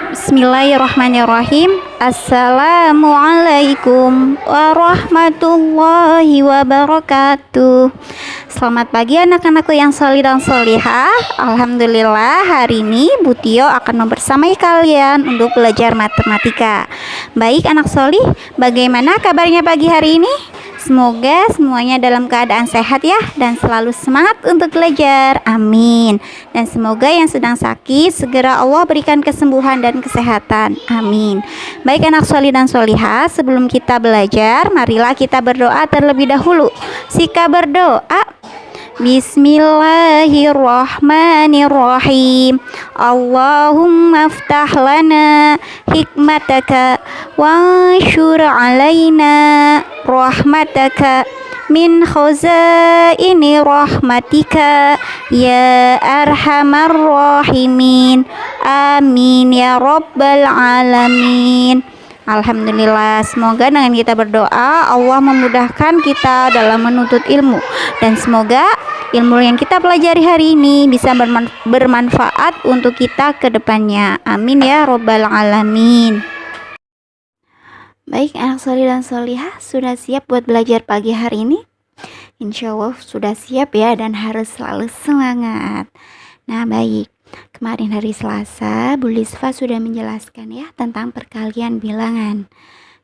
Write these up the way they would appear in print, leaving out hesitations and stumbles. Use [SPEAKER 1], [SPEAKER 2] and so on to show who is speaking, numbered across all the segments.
[SPEAKER 1] Bismillahirrahmanirrahim. Assalamualaikum warahmatullahi wabarakatuh. Selamat pagi anak-anakku yang solih dan solihah. Alhamdulillah, hari ini Bu Tio akan membersamai kalian untuk belajar matematika. Baik anak solih, bagaimana kabarnya pagi hari ini? Semoga semuanya dalam keadaan sehat ya, dan selalu semangat untuk belajar. Amin. Dan semoga yang sedang sakit segera Allah berikan kesembuhan dan kesehatan. Amin. Baik anak solih dan solihah, sebelum kita belajar, marilah kita berdoa terlebih dahulu. Sika berdoa. Bismillahirrahmanirrahim. Allahumma aftah lana hikmataka wanshur alaina rahmataka min khazaini rahmatika ya arhamar rahimin. Amin ya rabbal alamin. Alhamdulillah, semoga dengan kita berdoa Allah memudahkan kita dalam menuntut ilmu, dan semoga ilmu yang kita pelajari hari ini bisa bermanfaat untuk kita ke depannya. Amin ya rabbal alamin. Baik anak solih dan solihah, sudah siap buat belajar pagi hari ini? Insya Allah sudah siap ya, dan harus selalu semangat. Nah baik, kemarin hari Selasa Bu Lisva sudah menjelaskan ya tentang perkalian bilangan.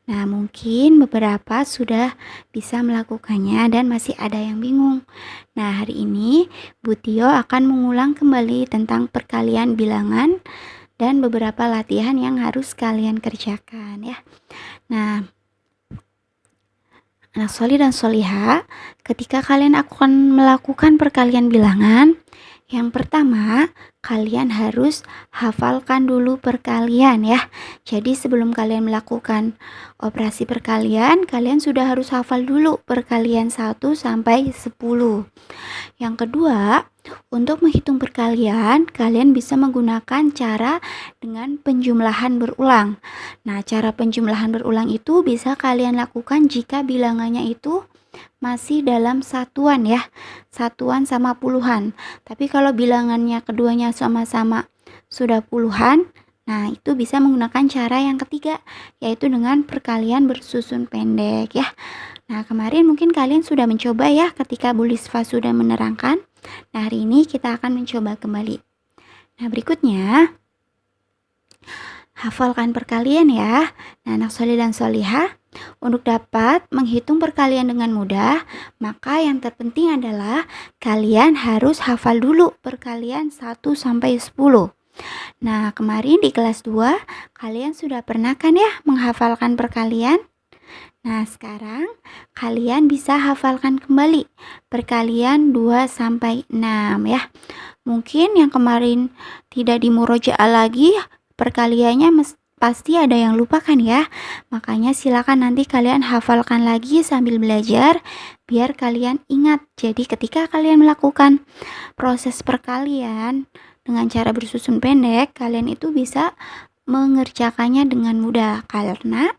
[SPEAKER 1] Nah mungkin beberapa sudah bisa melakukannya dan masih ada yang bingung. Nah hari ini Bu Tio akan mengulang kembali tentang perkalian bilangan dan beberapa latihan yang harus kalian kerjakan ya. Nah anak solih dan solihah, ketika kalian akan melakukan perkalian bilangan, yang pertama, kalian harus hafalkan dulu perkalian ya. Jadi sebelum kalian melakukan operasi perkalian, kalian sudah harus hafal dulu perkalian 1 sampai 10. Yang kedua, untuk menghitung perkalian, kalian bisa menggunakan cara dengan penjumlahan berulang. Nah, cara penjumlahan berulang itu bisa kalian lakukan jika bilangannya itu masih dalam satuan ya, satuan sama puluhan. Tapi kalau bilangannya keduanya sama-sama sudah puluhan, nah itu bisa menggunakan cara yang ketiga, yaitu dengan perkalian bersusun pendek ya. Nah kemarin mungkin kalian sudah mencoba ya ketika Bu Lisva sudah menerangkan. Nah hari ini kita akan mencoba kembali. Nah berikutnya, hafalkan perkalian ya. Nah anak solih dan solihah, untuk dapat menghitung perkalian dengan mudah, maka yang terpenting adalah kalian harus hafal dulu perkalian 1 sampai 10. Nah, kemarin di kelas 2 kalian sudah pernah kan ya menghafalkan perkalian? Nah, sekarang kalian bisa hafalkan kembali perkalian 2 sampai 6 ya. Mungkin yang kemarin tidak dimurojaah lagi perkaliannya pasti ada yang lupa kan ya. Makanya silakan nanti kalian hafalkan lagi sambil belajar biar kalian ingat. Jadi ketika kalian melakukan proses perkalian dengan cara bersusun pendek, kalian itu bisa mengerjakannya dengan mudah karena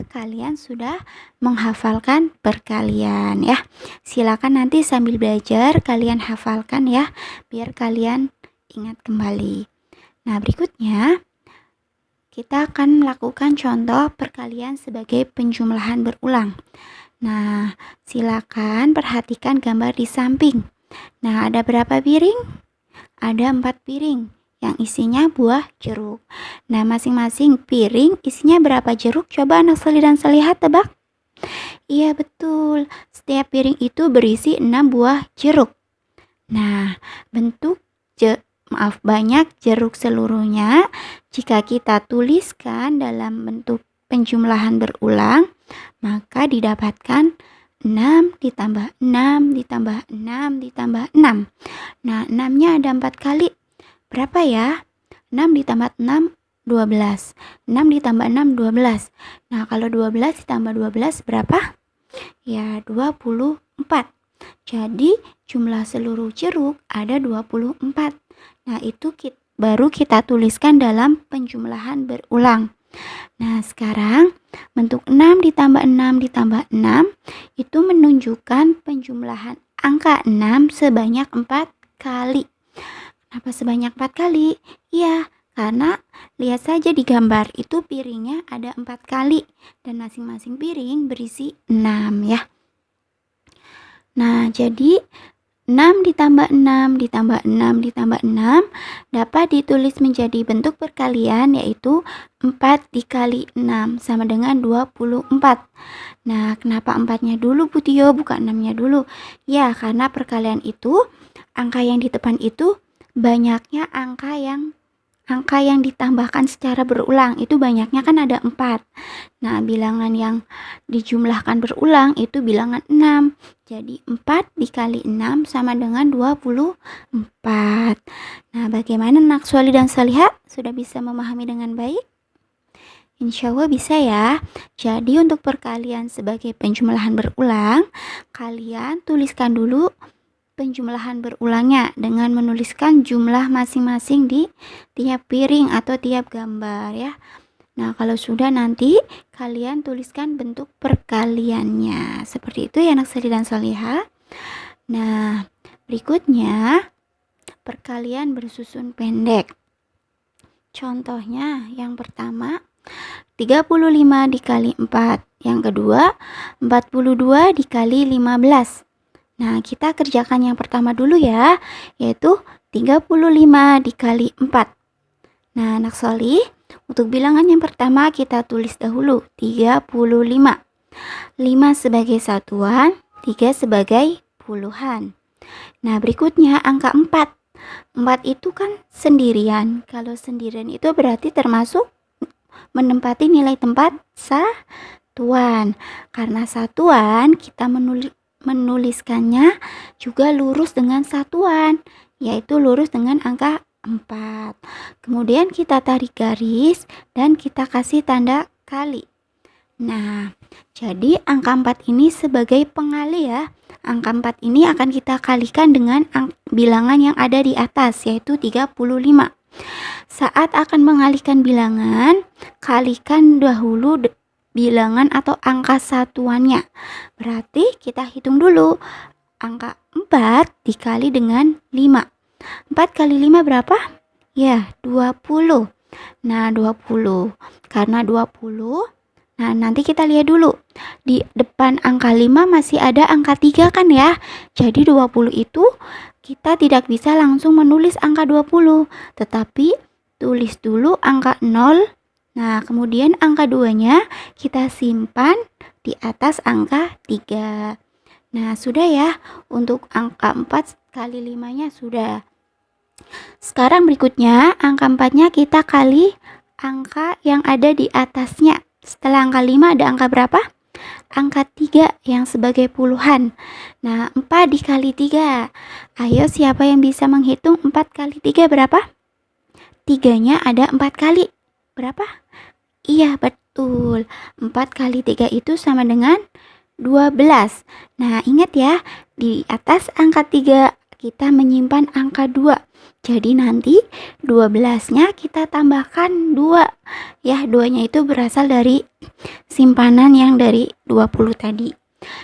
[SPEAKER 1] kalian sudah menghafalkan perkalian ya. Silakan nanti sambil belajar kalian hafalkan ya biar kalian ingat kembali. Nah, berikutnya kita akan melakukan contoh perkalian sebagai penjumlahan berulang. Nah, silakan perhatikan gambar di samping. Nah, ada berapa piring? Ada 4 piring yang isinya buah jeruk. Nah, masing-masing piring isinya berapa jeruk? Coba anak solih dan solihah tebak. Iya, betul. Setiap piring itu berisi 6 buah jeruk. Nah, bentuk banyak jeruk seluruhnya jika kita tuliskan dalam bentuk penjumlahan berulang, maka didapatkan 6 ditambah 6 ditambah 6 ditambah 6. Nah, 6-nya ada 4 kali. Berapa ya? 6 ditambah 6, 12. 6 ditambah 6, 12. Nah, kalau 12 ditambah 12 berapa? Ya, 24. Jadi, jumlah seluruh jeruk ada 24. Nah, itu baru kita tuliskan dalam penjumlahan berulang. Nah, sekarang bentuk 6 ditambah 6 ditambah 6 itu menunjukkan penjumlahan angka 6 sebanyak 4 kali. Kenapa sebanyak 4 kali? Iya, karena Lihat saja di gambar, itu piringnya ada 4 kali dan masing-masing piring berisi 6 ya. Nah, jadi 6 ditambah 6 ditambah 6 ditambah 6 dapat ditulis menjadi bentuk perkalian, yaitu 4 dikali 6 sama dengan 24. Nah, kenapa 4-nya dulu Bu Tio, bukan 6-nya dulu? Ya, karena perkalian itu, angka yang di depan itu banyaknya angka yang ditambahkan secara berulang, itu banyaknya kan ada 4. Nah, bilangan yang dijumlahkan berulang itu bilangan 6. Jadi 4 dikali 6 sama dengan 24. Nah, bagaimana anak Solih dan Solihah? Sudah bisa memahami dengan baik? Insya Allah bisa ya. Jadi untuk perkalian sebagai penjumlahan berulang, kalian tuliskan dulu penjumlahan berulangnya dengan menuliskan jumlah masing-masing di tiap piring atau tiap gambar ya. Nah, kalau sudah nanti kalian tuliskan bentuk perkaliannya. Seperti itu ya anak Solih dan Solihah. Nah, berikutnya perkalian bersusun pendek. Contohnya yang pertama 35 dikali 4. Yang kedua 42 dikali 15. Nah, kita kerjakan yang pertama dulu ya, yaitu 35 dikali 4. Nah, anak Solih, untuk bilangan yang pertama kita tulis dahulu 35. 5 sebagai satuan, 3 sebagai puluhan. Nah, berikutnya angka 4. 4 itu kan sendirian. Kalau sendirian itu berarti termasuk menempati nilai tempat satuan. Karena satuan, kita menuliskannya juga lurus dengan satuan, yaitu lurus dengan angka 4. Kemudian kita tarik garis dan kita kasih tanda kali. Nah, jadi angka 4 ini sebagai pengali ya. Angka 4 ini akan kita kalikan dengan bilangan yang ada di atas, yaitu 35. Saat akan mengalihkan bilangan, kalikan dahulu bilangan atau angka satuannya. Berarti kita hitung dulu. Angka 4 dikali dengan 5. 4 kali 5 berapa? Ya, 20. Nah, 20. Karena 20, nah nanti kita lihat dulu. Di depan angka 5 masih ada angka 3 kan ya? Jadi 20 itu kita tidak bisa langsung menulis angka 20. Tetapi tulis dulu angka 0. Nah, kemudian angka 2-nya kita simpan di atas angka 3. Nah, sudah ya. Untuk angka 4 kali 5-nya sudah. Sekarang berikutnya, angka 4-nya kita kali angka yang ada di atasnya. Setelah angka 5 ada angka berapa? Angka 3 yang sebagai puluhan. Nah, 4 dikali 3. Ayo, siapa yang bisa menghitung 4 kali 3 berapa? 3-nya ada 4 kali. Berapa? Iya, betul. 4 kali 3 itu sama dengan 12. Nah, ingat ya, di atas angka 3 kita menyimpan angka 2. Jadi nanti 12-nya kita tambahkan 2. Ya, 2-nya itu berasal dari simpanan yang dari 20 tadi.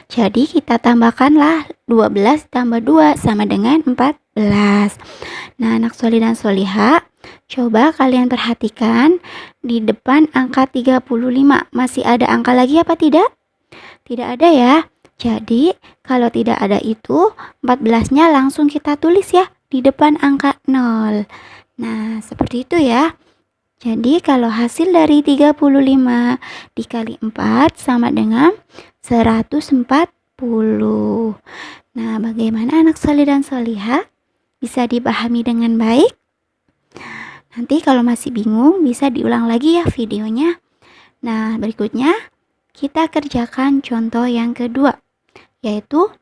[SPEAKER 1] Jadi kita tambahkanlah 12 tambah 2 sama dengan 14. Nah, anak Solih dan Solihah, coba kalian perhatikan di depan angka 35 masih ada angka lagi apa tidak? Tidak ada ya. Jadi kalau tidak ada itu 14-nya langsung kita tulis ya di depan angka 0. Nah, seperti itu ya. Jadi kalau hasil dari 35 dikali 4 sama dengan 140. Nah, bagaimana anak Solih dan Solihah? Bisa dipahami dengan baik? Nanti kalau masih bingung bisa diulang lagi ya videonya. Nah, berikutnya kita kerjakan contoh yang kedua, yaitu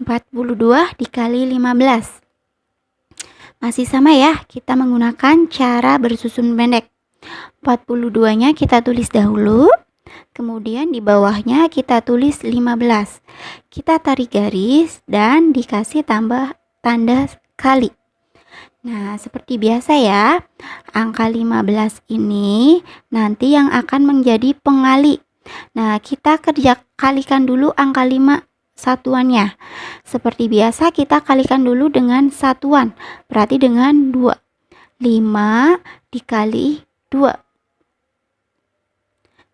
[SPEAKER 1] 42 dikali 15. Masih sama ya, kita menggunakan cara bersusun pendek. 42-nya kita tulis dahulu, kemudian di bawahnya kita tulis 15. Kita tarik garis dan dikasih tambah tanda kali. Nah, seperti biasa ya, angka 15 ini nanti yang akan menjadi pengali. Nah, kita kalikan dulu angka 5 satuannya. Seperti biasa kita kalikan dulu dengan satuan, berarti dengan 2. 5 dikali 2.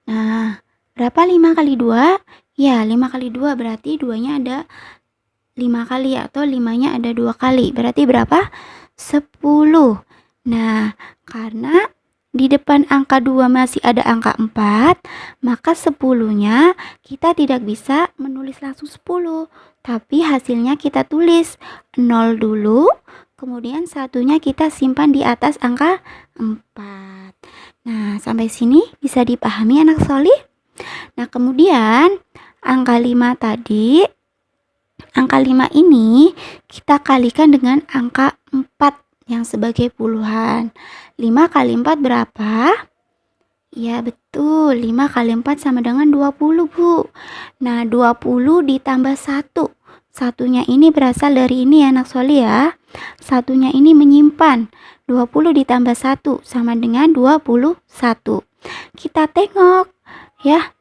[SPEAKER 1] Nah, berapa 5 kali 2? Ya, 5 kali 2 berarti 2-nya ada 5 kali atau 5-nya ada 2 kali. Berarti berapa? 10. Nah, karena di depan angka 2 masih ada angka 4, maka 10-nya kita tidak bisa menulis langsung 10. Tapi hasilnya kita tulis 0 dulu, kemudian satunya kita simpan di atas angka 4. Nah, sampai sini bisa dipahami anak solih? Nah, kemudian angka 5 tadi, angka 5 ini kita kalikan dengan angka 4 yang sebagai puluhan. 5 kali 4 berapa? Ya betul, 5 kali 4 sama dengan 20, Bu. Nah, 20 ditambah 1. Satunya ini berasal dari ini ya anak soli ya. Satunya ini menyimpan. 20 ditambah 1 sama dengan 21. Kita tengok ya.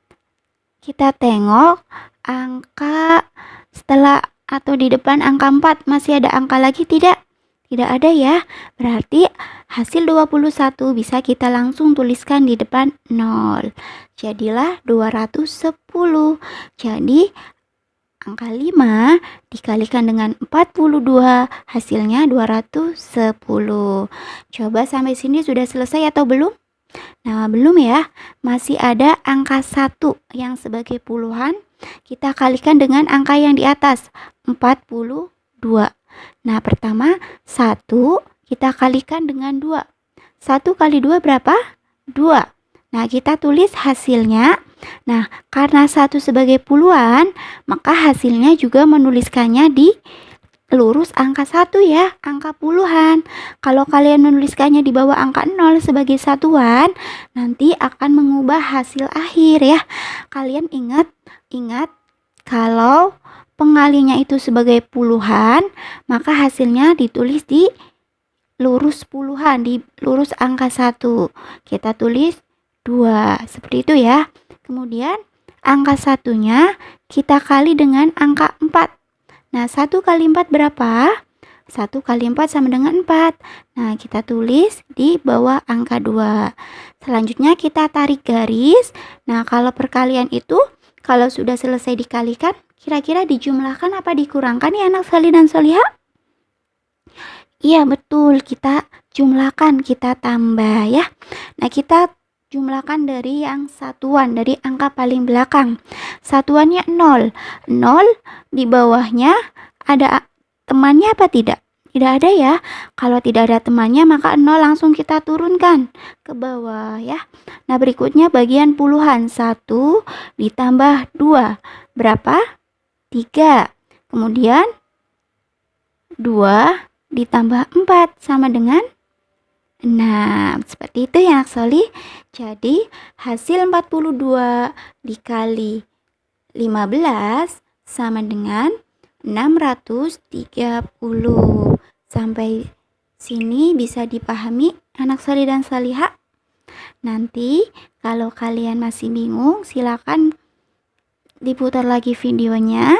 [SPEAKER 1] Kita tengok angka setelah atau di depan angka 4 masih ada angka lagi tidak? Tidak ada ya. Berarti hasil 21 bisa kita langsung tuliskan di depan 0. Jadilah 210. Jadi angka 5 dikalikan dengan 42, hasilnya 210. Coba sampai sini sudah selesai atau belum? Nah, belum ya. Masih ada angka 1 yang sebagai puluhan. Kita kalikan dengan angka yang di atas, 42. Nah, pertama 1 kita kalikan dengan 2. 1 kali 2 berapa? 2. Nah, kita tulis hasilnya. Nah, karena 1 sebagai puluhan, maka hasilnya juga menuliskannya di lurus angka 1 ya, angka puluhan. Kalau kalian menuliskannya di bawah angka 0 sebagai satuan, nanti akan mengubah hasil akhir ya. Kalian ingat kalau pengalinya itu sebagai puluhan, maka hasilnya ditulis di lurus puluhan, di lurus angka 1. Kita tulis 2, seperti itu ya. Kemudian angka satunya kita kali dengan angka 4. Nah, 1 kali 4 berapa? 1 kali 4 sama dengan 4. Nah, kita tulis di bawah angka 2. Selanjutnya kita tarik garis. Nah, kalau perkalian itu kalau sudah selesai dikalikan, kira-kira dijumlahkan apa dikurangkan ya anak solih dan solihah? Iya betul, kita jumlahkan, kita tambah ya. Nah, kita jumlahkan dari yang satuan, dari angka paling belakang. Satuannya 0. 0 di bawahnya ada temannya apa tidak? Tidak ada ya. Kalau tidak ada temannya maka 0 langsung kita turunkan ke bawah ya. Nah, berikutnya bagian puluhan. 1 ditambah 2. Berapa? 3. Kemudian 2 ditambah 4 sama dengan 6. Seperti itu ya anak solih. Jadi hasil 42 dikali 15 sama dengan 630. Sampai sini bisa dipahami anak solih dan solihah? Nanti kalau kalian masih bingung, silakan diputar lagi videonya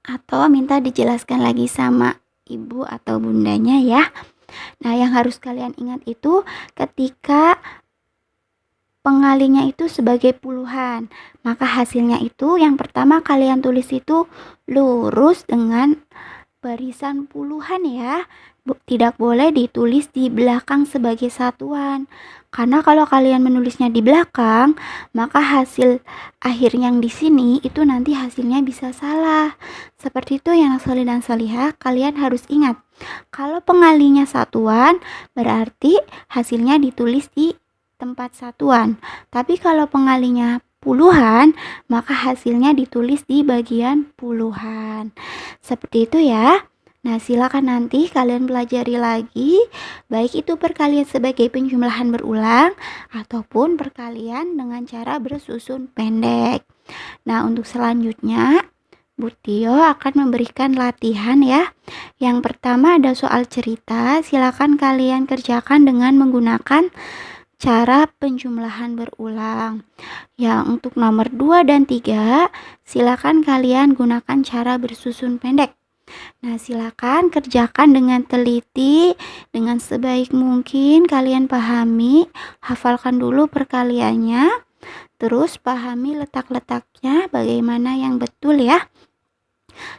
[SPEAKER 1] atau minta dijelaskan lagi sama ibu atau bundanya ya. Nah, yang harus kalian ingat itu ketika pengalinya itu sebagai puluhan, maka hasilnya itu yang pertama kalian tulis itu lurus dengan barisan puluhan ya. Tidak boleh ditulis di belakang sebagai satuan. Karena kalau kalian menulisnya di belakang, maka hasil akhir yang di sini itu nanti hasilnya bisa salah. Seperti itu ya anak solih dan solihah, kalian harus ingat. Kalau pengalinya satuan, berarti hasilnya ditulis di tempat satuan. Tapi kalau pengalinya puluhan, maka hasilnya ditulis di bagian puluhan. Seperti itu ya. Nah, silakan nanti kalian pelajari lagi, baik itu perkalian sebagai penjumlahan berulang ataupun perkalian dengan cara bersusun pendek. Nah, untuk selanjutnya Bu Tio akan memberikan latihan ya. Yang pertama ada soal cerita, silakan kalian kerjakan dengan menggunakan cara penjumlahan berulang. Yang untuk nomor 2 dan 3, silakan kalian gunakan cara bersusun pendek. Nah, silakan kerjakan dengan teliti, dengan sebaik mungkin kalian pahami, hafalkan dulu perkaliannya, terus pahami letak-letaknya bagaimana yang betul ya.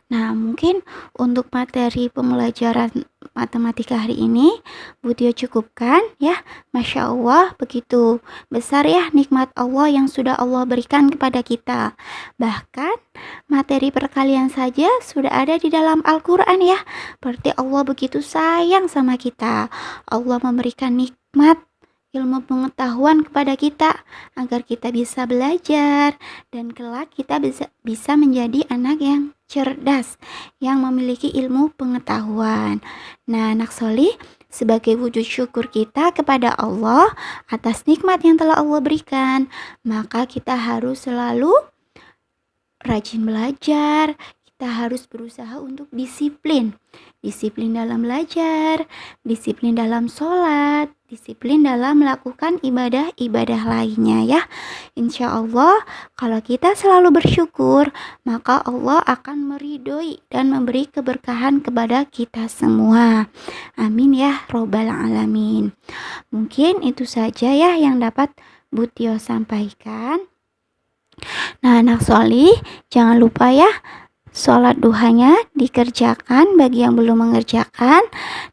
[SPEAKER 1] Nah, mungkin untuk materi pembelajaran matematika hari ini, Bu Tio cukupkan ya. Masya Allah, begitu besar ya nikmat Allah yang sudah Allah berikan kepada kita. Bahkan materi perkalian saja sudah ada di dalam Al-Quran ya. Berarti Allah begitu sayang sama kita. Allah memberikan nikmat ilmu pengetahuan kepada kita agar kita bisa belajar dan kelak kita bisa menjadi anak yang cerdas yang memiliki ilmu pengetahuan. Nah, anak solih, sebagai wujud syukur kita kepada Allah atas nikmat yang telah Allah berikan, maka kita harus selalu rajin belajar. Kita harus berusaha untuk disiplin dalam belajar, disiplin dalam sholat, disiplin dalam melakukan ibadah-ibadah lainnya ya. Insya Allah kalau kita selalu bersyukur, maka Allah akan meridhoi dan memberi keberkahan kepada kita semua. Amin ya robbal alamin. Mungkin itu saja ya yang dapat Bu Tio sampaikan. Nah, anak solih, jangan lupa ya, sholat duhanya dikerjakan bagi yang belum mengerjakan,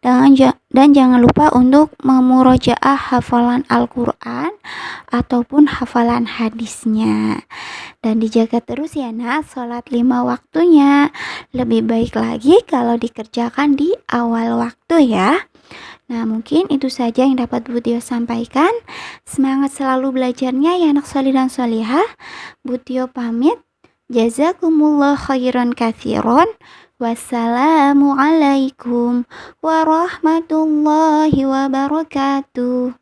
[SPEAKER 1] dan jangan lupa untuk memurojaah hafalan Al-Quran ataupun hafalan hadisnya. Dan dijaga terus ya nak, sholat 5 waktunya. Lebih baik lagi kalau dikerjakan di awal waktu ya. Nah, mungkin itu saja yang dapat Bu Tio sampaikan. Semangat selalu belajarnya ya anak solih dan solihah. Bu Tio pamit. Jazakumullah khairan katsiran. Wassalamualaikum warahmatullahi wabarakatuh.